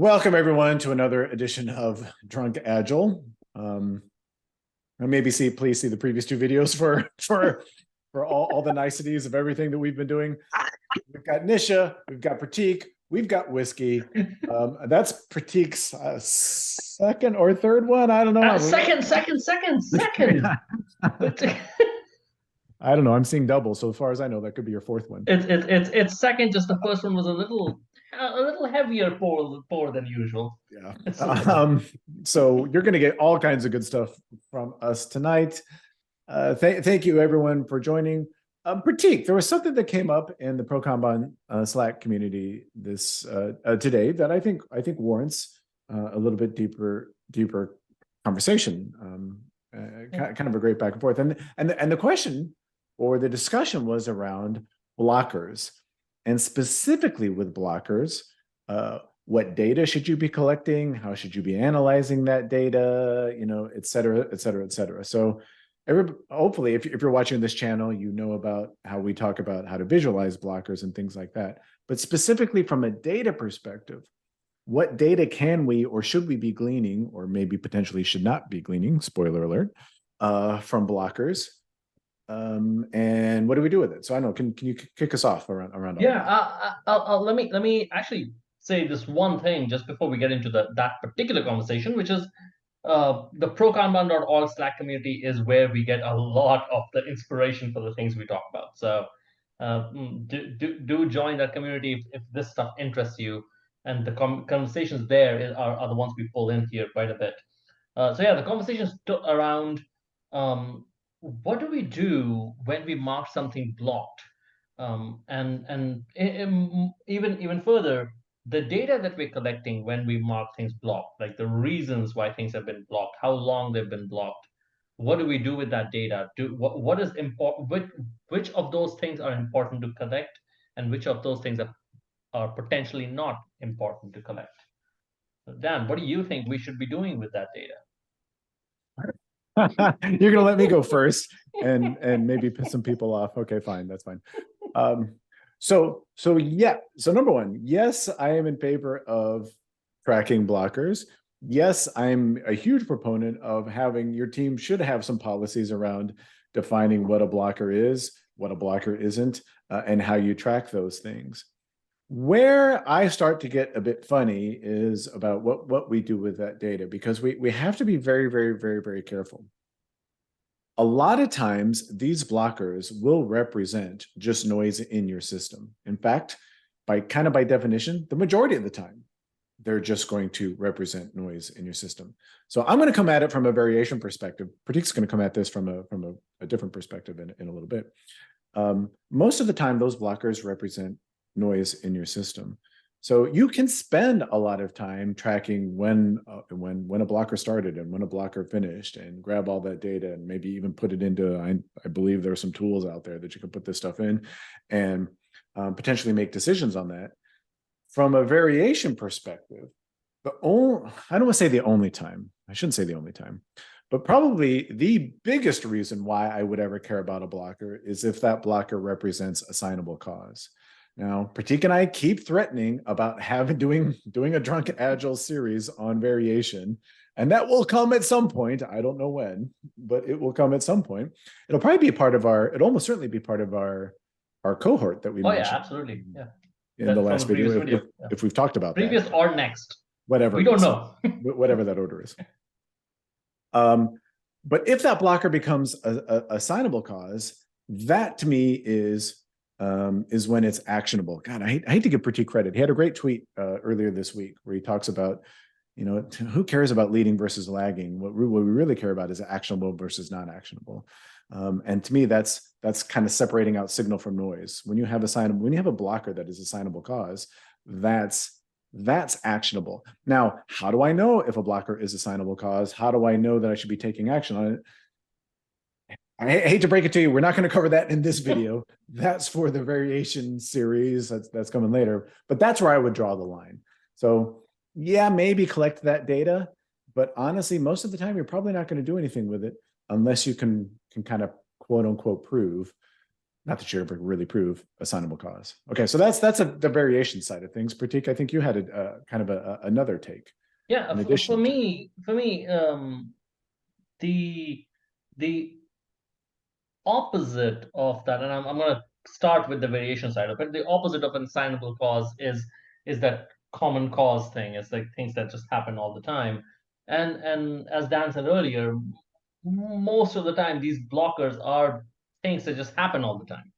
Welcome everyone to another edition of Drunk Agile. And please see the previous two videos for all the niceties of everything that we've been doing. We've got Nisha, we've got Prateek, we've got whiskey. That's Prateek's second or third one. I don't know. Second. I don't know. I'm seeing double. So as far as I know, that could be your fourth one. It's second. Just the first one was a little heavier pour than usual. Yeah. So you're going to get all kinds of good stuff from us tonight. Thank you everyone for joining. Prateek, there was something that came up in the ProKanban Slack community this today that I think warrants a little bit deeper conversation. Kind of a great back and forth. And the question or the discussion was around blockers, and specifically with blockers, what data should you be collecting? How should you be analyzing that data? You know, et cetera, et cetera, et cetera. So hopefully, if you're watching this channel, you know about how we talk about how to visualize blockers and things like that. But specifically from a data perspective, what data can we or should we be gleaning, or maybe potentially should not be gleaning, spoiler alert, from blockers? And what do we do with it? So I don't know, can you kick us off around let me actually say this one thing just before we get into that particular conversation, which is the ProKanban.org Slack community is where we get a lot of the inspiration for the things we talk about. So do join that community if this stuff interests you, and the conversations there are the ones we pull in here quite a bit. So yeah, the conversations around what do we do when we mark something blocked, and even further, the data that we're collecting when we mark things blocked, like the reasons why things have been blocked, how long they've been blocked, what do we do with that data? What is important? Which of those things are important to collect, and which of those things are potentially not important to collect? So Dan, what do you think we should be doing with that data? You're gonna let me go first and maybe piss some people off. Okay, fine, that's fine. So number one, yes, I am in favor of tracking blockers. Yes, I'm a huge proponent of having your team should have some policies around defining what a blocker is, what a blocker isn't, and how you track those things. Where I start to get a bit funny is about what we do with that data, because we have to be very, very, very, very careful. A lot of times, these blockers will represent just noise in your system. In fact, by definition, the majority of the time, they're just going to represent noise in your system. So I'm going to come at it from a variation perspective. Prateek's going to come at this from a different perspective in a little bit. Most of the time, those blockers represent noise in your system. So you can spend a lot of time tracking when a blocker started and when a blocker finished, and grab all that data and maybe even put it into, I believe there are some tools out there that you can put this stuff in and potentially make decisions on that. From a variation perspective, I don't want to say the only time, I shouldn't say the only time, but probably the biggest reason why I would ever care about a blocker is if that blocker represents assignable cause. Now, Prateek and I keep threatening about doing a Drunk Agile series on variation, and that will come at some point. I don't know when, but it will come at some point. It'll probably be it'll almost certainly be part of our cohort that we mentioned. Yeah, absolutely. Yeah. In the last video, if we've talked about previous that. Or next. Whatever. We don't know. Whatever that order is. But if that blocker becomes a assignable cause, that to me is when it's actionable. God, I hate to give Prateek credit. He had a great tweet earlier this week where he talks about, you know, who cares about leading versus lagging? What we really care about is actionable versus non-actionable. And to me, that's kind of separating out signal from noise. When you have a blocker that is assignable cause, that's actionable. Now, how do I know if a blocker is assignable cause? How do I know that I should be taking action on it? I hate to break it to you, we're not going to cover that in this video. That's for the variation series that's coming later, but that's where I would draw the line. So yeah, maybe collect that data, but honestly, most of the time, you're probably not going to do anything with it unless you can kind of quote unquote prove not that you ever really prove assignable cause. Okay, so that's the variation side of things. Prateek, I think you had a kind of another take. Yeah, In for, addition to for me, the the opposite of that, and I'm going to start with the variation side of it. The opposite of an assignable cause is that common cause thing. It's like things that just happen all the time. And as Dan said earlier, most of the time these blockers are things that just happen all the time.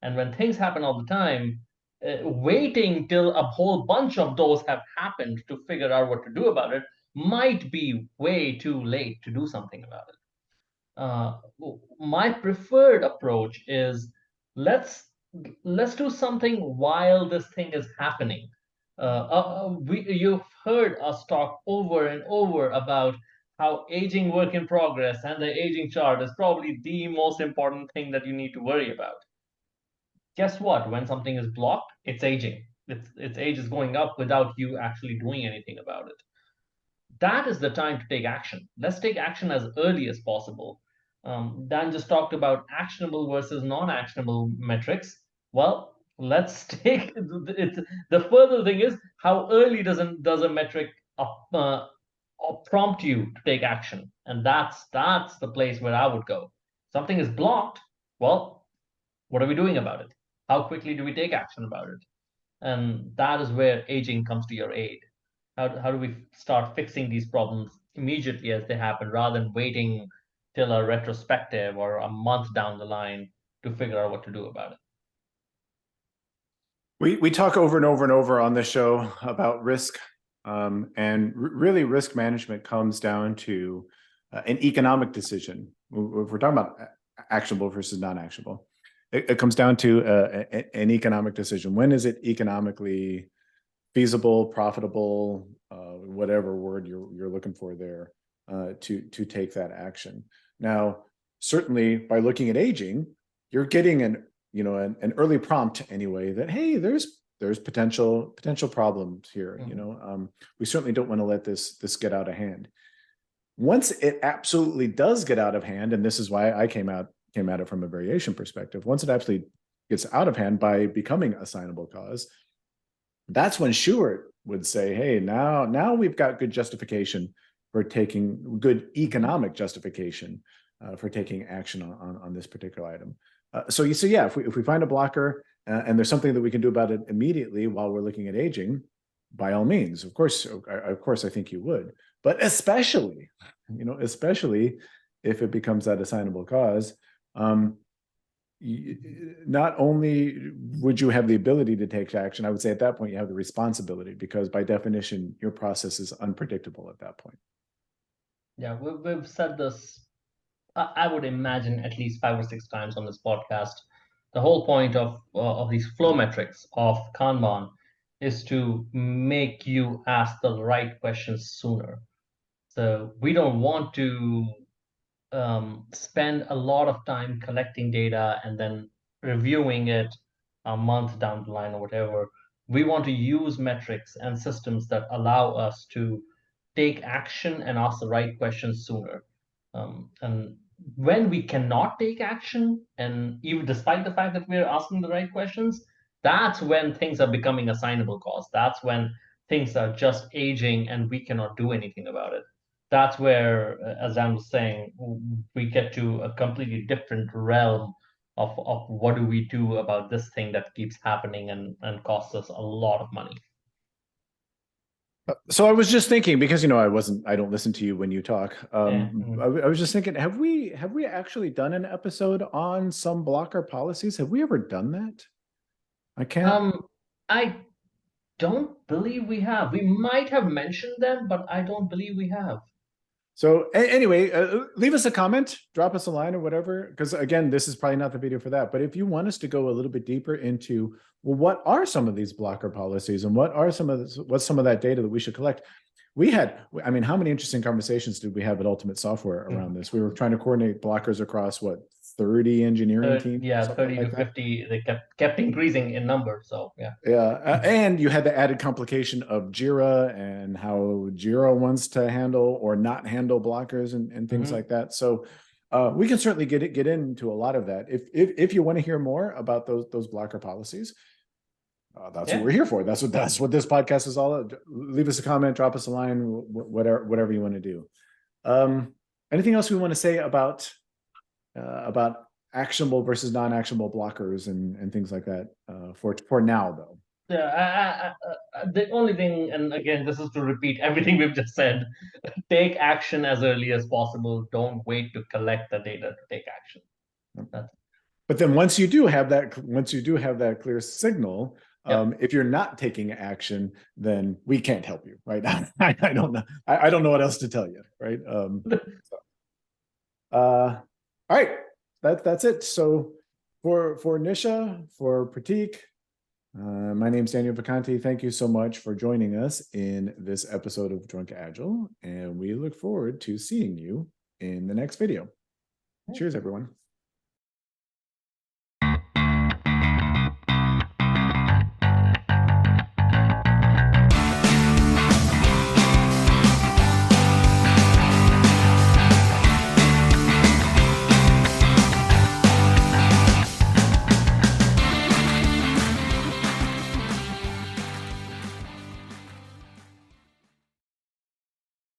And when things happen all the time, waiting till a whole bunch of those have happened to figure out what to do about it might be way too late to do something about it. uh, my preferred approach is let's let's do something while this thing is happening. You've heard us talk over and over about how aging work in progress and the aging chart is probably the most important thing that you need to worry about. Guess what? When something is blocked, it's aging. Its age is going up without you actually doing anything about it. That is the time to take action. Let's take action as early as possible. Dan just talked about actionable versus non-actionable metrics. Well, let's take it. The further thing is how early does a metric prompt you to take action, and that's the place where I would go. Something is blocked. Well, what are we doing about it? How quickly do we take action about it? And that is where aging comes to your aid. How do we start fixing these problems immediately as they happen rather than waiting till a retrospective or a month down the line to figure out what to do about it? we talk over and over and over on this show about risk, and really risk management comes down to an economic decision. If we're talking about actionable versus non-actionable, it comes down to an economic decision. When is it economically feasible, profitable, whatever word you're looking for there, to take that action? Now, certainly by looking at aging, you're getting an early prompt anyway that, hey, there's potential problems here. We certainly don't want to let this get out of hand. Once it absolutely does get out of hand, and this is why I came at it from a variation perspective, once it actually gets out of hand by becoming assignable cause, that's when Stewart would say, hey, now we've got good justification for taking good economic justification for taking action on this particular item. So yeah, if we find a blocker and there's something that we can do about it immediately while we're looking at aging, by all means, of course, I think you would. But especially if it becomes that assignable cause, not only would you have the ability to take action, I would say at that point you have the responsibility, because by definition your process is unpredictable at that point. Yeah, we've said this, I would imagine, at least 5 or 6 times on this podcast. The whole point of these flow metrics of Kanban is to make you ask the right questions sooner. So we don't want to spend a lot of time collecting data and then reviewing it a month down the line or whatever. We want to use metrics and systems that allow us to take action and ask the right questions sooner. And when we cannot take action, and even despite the fact that we're asking the right questions, that's when things are becoming assignable costs. That's when things are just aging and we cannot do anything about it. That's where, as Dan was saying, we get to a completely different realm of what do we do about this thing that keeps happening and costs us a lot of money. So I was just thinking, because I don't listen to you when you talk. Yeah. I was just thinking, have we actually done an episode on some blocker policies? Have we ever done that? I can't. I don't believe we have. We might have mentioned them, but I don't believe we have. So anyway, leave us a comment, drop us a line or whatever, because again, this is probably not the video for that. But if you want us to go a little bit deeper into, well, what are some of these blocker policies and what's some of that data that we should collect? How many interesting conversations did we have at Ultimate Software around this? We were trying to coordinate blockers across 30 engineering teams? Yeah, 30 to 50. They kept increasing in number. So yeah. Yeah, and you had the added complication of Jira and how Jira wants to handle or not handle blockers and things like that. So We can certainly get into a lot of that. If you want to hear more about those blocker policies, that's what we're here for. That's what this podcast is all about. Leave us a comment, drop us a line, whatever you want to do. Anything else we want to say about actionable versus non-actionable blockers and things like that for now, though? Yeah, the only thing, and again, this is to repeat everything we've just said, take action as early as possible. Don't wait to collect the data to take action. But then once you do have that clear signal, if you're not taking action, then we can't help you, right? I don't know. I don't know what else to tell you, right? All right, that's it. So for Nisha, for Prateek, my name's Daniel Vacanti. Thank you so much for joining us in this episode of Drunk Agile, and we look forward to seeing you in the next video. Cheers, everyone.